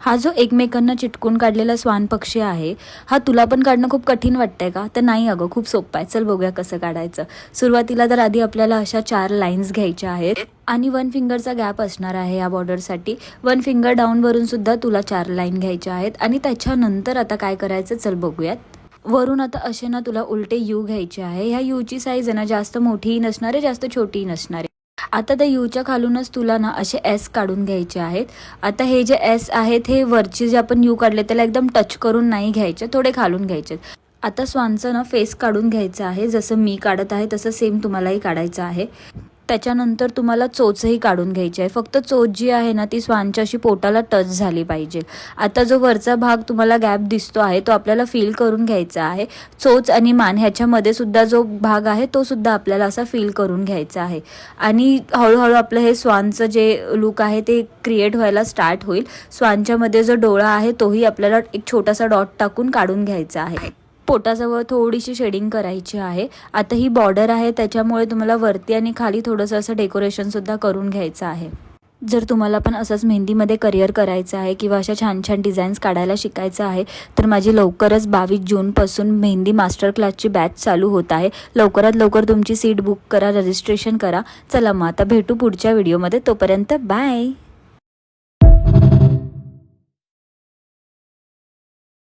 हा जो एकमेकांना चिटकून काढलेला श्वान पक्षी आहे, हा तुला पण काढणं खूप कठीण वाटतंय का? तर नाही अगं, खूप सोपं आहे. चल बघूया कसं काढायचं. सुरुवातीला तर आधी आपल्याला अशा 4 लाईन्स घ्यायच्या आहेत आणि 1 फिंगरचा गॅप असणार आहे या बॉर्डरसाठी. 1 फिंगर डाऊनवरून सुद्धा तुला 4 लाईन घ्यायच्या आहेत आणि त्याच्यानंतर आता काय करायचं चल बघूयात. वरून आता असे ना तुला उलटे यू घ्यायचे आहे. ह्या यूची साईज आहे ना जास्त मोठीही नसणार आहे, जास्त छोटीही नसणार आहे. आता त्या यूच्या खालूनच तुला ना असे एस काढून घ्यायचे आहेत. आता हे जे एस आहेत हे वरचे जे आपण यू काढले त्याला एकदम टच करून नाही घ्यायचे, थोडे खालून घ्यायचे. आता स्वानचं ना फेस काढून घ्यायचं आहे. जसं मी काढत आहे तसं सेम तुम्हालाही काढायचं आहे. त्याच्यानंतर तुम्हाला चोचही काढून घ्यायची आहे. फक्त चोच जी आहे ना ती स्वानच्या अशी पोटाला टच झाली पाहिजे. आता जो वरचा भाग तुम्हाला गॅप दिसतो आहे तो आपल्याला फील करून घ्यायचा आहे. चोच आणि मान ह्याच्यामध्ये सुद्धा जो भाग आहे तो सुद्धा आपल्याला असा फील करून घ्यायचा आहे. आणि हळूहळू आपलं हे स्वानचं जे लुक आहे ते क्रिएट व्हायला स्टार्ट होईल. स्वानच्यामध्ये जो डोळा आहे तोही आपल्याला एक छोटासा डॉट टाकून काढून घ्यायचा आहे. पोटाजवळ थोडीशी शेडिंग करायची आहे. आता ही बॉर्डर आहे त्याच्यामुळे तुम्हाला वरती आणि खाली थोडंसं असं डेकोरेशनसुद्धा करून घ्यायचं आहे. जर तुम्हाला पण असंच मेहंदीमध्ये करिअर करायचं आहे किंवा अशा छान छान डिझाईन्स काढायला शिकायचं आहे तर माझी लवकरच 22 जूनपासून मेहंदी मास्टर क्लासची बॅच चालू होत आहे. लवकरात लवकर तुमची सीट बुक करा, रजिस्ट्रेशन करा. चला मग आता भेटू पुढच्या व्हिडिओमध्ये. तोपर्यंत बाय.